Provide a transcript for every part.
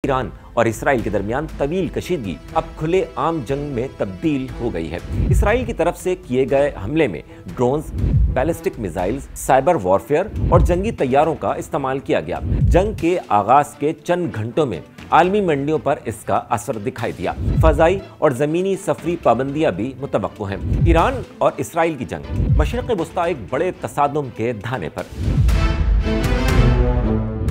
Iran और Israel के दरमियान तवील कशीदगी अब खुले आम जंग में तब्दील हो गई है। इसराइल की तरफ से किए गए हमले में drones, ballistic missiles, cyber warfare और जंगी तैयारों का इस्तेमाल किया गया। जंग के आगाज के चंद घंटों में आलमी मंडियों पर इसका असर दिखाई दिया। फजाई और जमीनी सफरी पाबंदियां भी मुतवक्को हैं। ईरान और इसराइल की जंग मशरिक़ वस्ता एक बड़े तसादुम के धाने पर।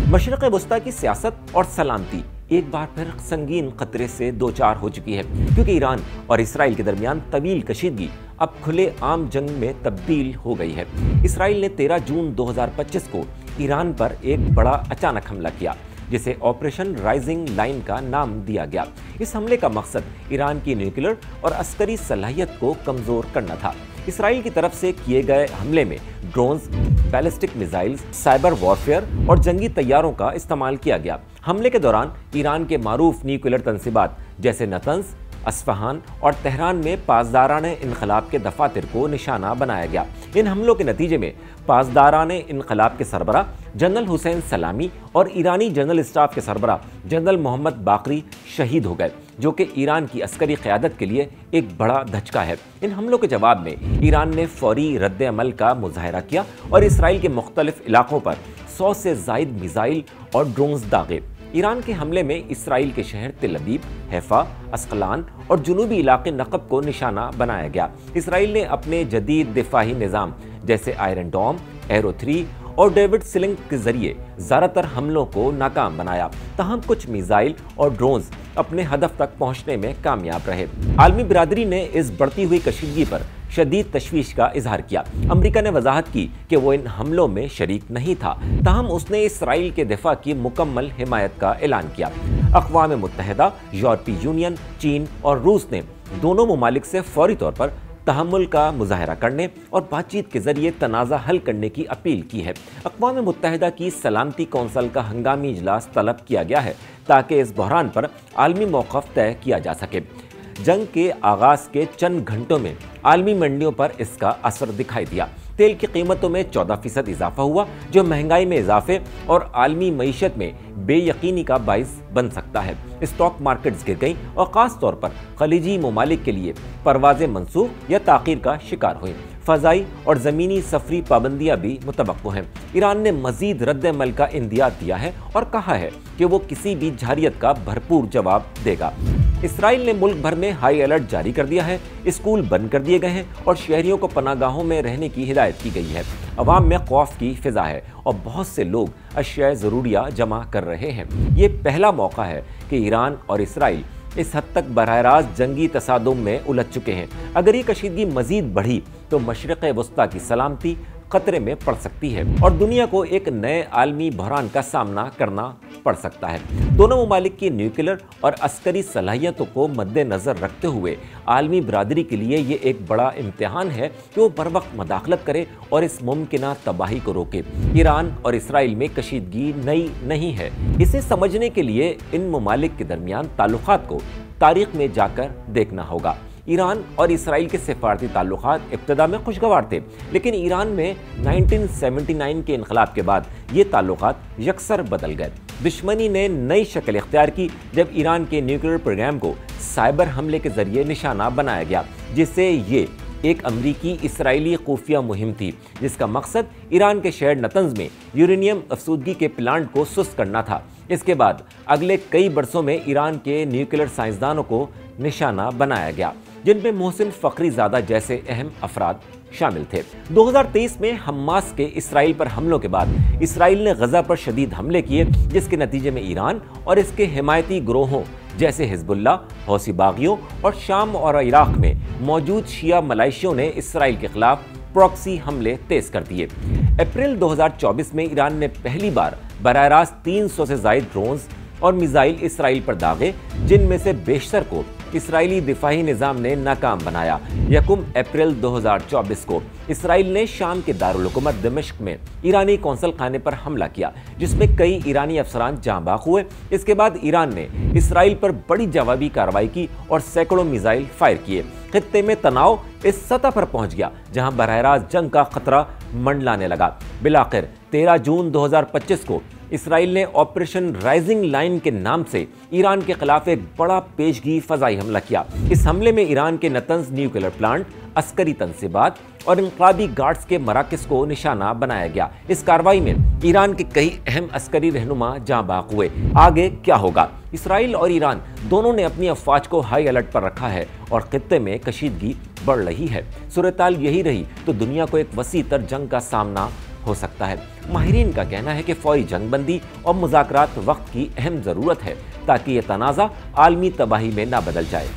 मशरिक़ वस्ता की सियासत और सलामती एक बार फिर संगीन खतरे से दो चार हो चुकी है, क्योंकि ईरान और इसराइल के दरमियान तवील कशीदगी अब खुले आम जंग में तब्दील हो गई है। इसराइल ने 13 जून 2025 को ईरान पर एक बड़ा अचानक हमला किया, जिसे ऑपरेशन राइजिंग लाइन का नाम दिया गया। इस हमले का मकसद ईरान की न्यूक्लियर और अस्करी सलाहियत को कमजोर करना था। इसराइल की तरफ से किए गए हमले में drones, ballistic missiles, cyber warfare और जंगी तैयारों का इस्तेमाल किया गया। हमले के दौरान ईरान के मारूफ न्यूक्लियर तंसीबात जैसे नतंज, अस्फहान और तेहरान में पासदाराने इनकलाब के दफातर को निशाना बनाया गया। इन हमलों के नतीजे में पासदाराने इनकलाब के सरबराह जनरल हुसैन सलामी और ईरानी जनरल स्टाफ के सरबराह जनरल मोहम्मद बाकरी शहीद हो गए, जो कि ईरान की अस्करी क़यादत के लिए एक बड़ा धचका है। इन हमलों के जवाब में ईरान ने फौरी रद्द अमल का मुजाहरा किया और इसराइल के मुख्तलिफ इलाकों पर 100 से ज़ायद मिसाइल और ड्रोन्स दागे। ईरान के हमले में इसराइल के शहर तेल अवीव, हैफा, अस्कलान और जुनूबी इलाके नक़ब को निशाना बनाया गया। इसराइल ने अपने जदीद दिफाही निज़ाम जैसे आयरन डोम, एरो 3 और डेविड स्लिंग के जरिए ज़्यादातर हमलों को नाकाम बनाया। तहम कुछ मिसाइल और ड्रोन्स अपने हदफ तक पहुंचने में कामयाब रहे। आलमी बिरादरी ने इस बढ़ती हुई कशीदगी पर शदीद तशवीश का इजहार किया। अमेरिका ने वजाहत की कि वो इन हमलों में शरीक नहीं था, ताहम उसने इसराइल के दिफा की मुकम्मल हिमायत का ऐलान किया। अक़वाम मुत्तहिदा, यूरोपीय यूनियन, चीन और रूस ने दोनों ममालिक से फौरी तौर पर तहम्मुल का मुजाहरा करने और बातचीत के जरिए तनाज़ा हल करने की अपील की है। अक़वाम मुत्तहिदा की सलामती कौंसिल का हंगामी इजलास तलब किया गया है, ताकि इस बहरान पर आलमी मौक़िफ़ तय किया जा सके। जंग के आगाज़ के चंद घंटों में आलमी मंडियों पर इसका असर दिखाई दिया। तेल की कीमतों में 14% इजाफा हुआ, जो महंगाई में इजाफे और आलमी मईशत में बेयकीनी का बाइस बन सकता है। स्टॉक मार्केट्स गिर गईं और ख़ास तौर पर खलीजी ममालिक के लिए परवाज़ें मनसूख या ताख़ीर का शिकार हुई। फ़ज़ाई और ज़मीनी सफरी पाबंदियाँ भी मुतवक्को हैं। ईरान ने मज़ीद रद्द अमल का इंदिया दिया है और कहा है कि वो किसी भी जारियत का भरपूर जवाब देगा। इसराइल ने मुल्क भर में हाई अलर्ट जारी कर दिया है। स्कूल बंद कर दिए गए हैं और शहरियों को पनागाहों में रहने की हिदायत की गई है। अवाम में खौफ की फिजा है और बहुत से लोग अशिया ज़रूरिया जमा कर रहे हैं। ये पहला मौका है कि ईरान और इसराइल इस हद तक बराह रास्त जंगी तसादुम में उलझ चुके हैं। अगर ये कशीदगी मजीद बढ़ी तो मशरिक़ वस्ता की सलामती खतरे में पड़ सकती है और दुनिया को एक नए आलमी बहरान का सामना करना पड़ सकता है। दोनों ममालिक की न्यूक्लियर और अस्करी सलाहियतों को मद्देनज़र रखते हुए आलमी बिरादरी के लिए ये एक बड़ा इम्तिहान है कि वो बर वक्त मदाखलत करे और इस मुमकिना तबाही को रोके। ईरान और इसराइल में कशीदगी नई नहीं है। इसे समझने के लिए इन ममालिक के दरमियान ताल्लुकात को तारीख में जाकर देखना होगा। ईरान और इसराइल के सिफारती ताल्लुकात इब्तदा में खुशगवार थे, लेकिन ईरान में 1979 के इनकलाब के बाद ये ताल्लुकात यकसर बदल गए। दुश्मनी ने नई शक्ल इख्तियार की जब ईरान के न्यूक्लियर प्रोग्राम को साइबर हमले के जरिए निशाना बनाया गया, जिससे ये एक अमरीकी इसराइली खुफिया मुहिम थी, जिसका मकसद ईरान के शहर नतंज में यूरेनियम अफसूदगी के प्लांट को सुस्त करना था। इसके बाद अगले कई बरसों में ईरान के न्यूक्लियर साइंसदानों को निशाना बनाया गया, जिनमें मोहसिन फ़खरीज़ादा जैसे अहम अफराद शामिल थे। 2023 में हमास के इसराइल पर हमलों के बाद इसराइल ने गजा पर शदीद हमले किए, जिसके नतीजे में ईरान और इसके हिमायती ग्रोहों जैसे हिजबुल्लाह, हौसी बागियों और शाम और इराक में मौजूद शिया मलाइशियों ने इसराइल के खिलाफ प्रॉक्सी हमले तेज कर दिए। अप्रैल 2024 में ईरान ने पहली बार बराह रास्त 300 से ज़ायद ड्रोन्स और मिसाइल इसराइल पर दागे, जिनमें से बेशतर को इसराइली दिफाही निज़ाम ने नाकाम बनाया। 1 अप्रैल 2024 को इसराइल ने शाम के दारुल हुकूमत दमिश्क में ईरानी कौंसल खाने पर हमला किया, जिसमें कई ईरानी अफसरान जाँ बाख हुए। इसके बाद ईरान ने इसराइल पर बड़ी जवाबी कार्रवाई की और सैकड़ों मिसाइल फायर किए। खित्ते में तनाव इस सतह पर पहुंच गया जहां बराह रास्त जंग का खतरा मंडलाने लगा। बिलाखिर 13 जून 2025 को اسرائیل نے آپریشن رائزنگ لائن کے نام سے ایران کے خلاف ایک بڑا پیشگی فضائی حملہ کیا۔ اس حملے میں ایران کے نتنز نیوکلیئر پلانٹ، عسکری تنصیبات اور انقلابی گارڈز کے مراکز کو نشانہ بنایا گیا۔ اس کارروائی میں ایران کے کئی اہم عسکری رہنما جاں بحق ہوئے۔ آگے کیا ہوگا؟ اسرائیل اور ایران دونوں نے اپنی افواج کو ہائی الرٹ پر رکھا ہے اور خطے میں کشیدگی بڑھ رہی ہے۔ صورتحال یہی رہی تو دنیا کو ایک وسیع تر جنگ کا سامنا ہو سکتا ہے۔ ماہرین کا کہنا ہے کہ فوری جنگ بندی اور مذاکرات وقت کی اہم ضرورت ہے تاکہ یہ تنازع عالمی تباہی میں نہ بدل جائے۔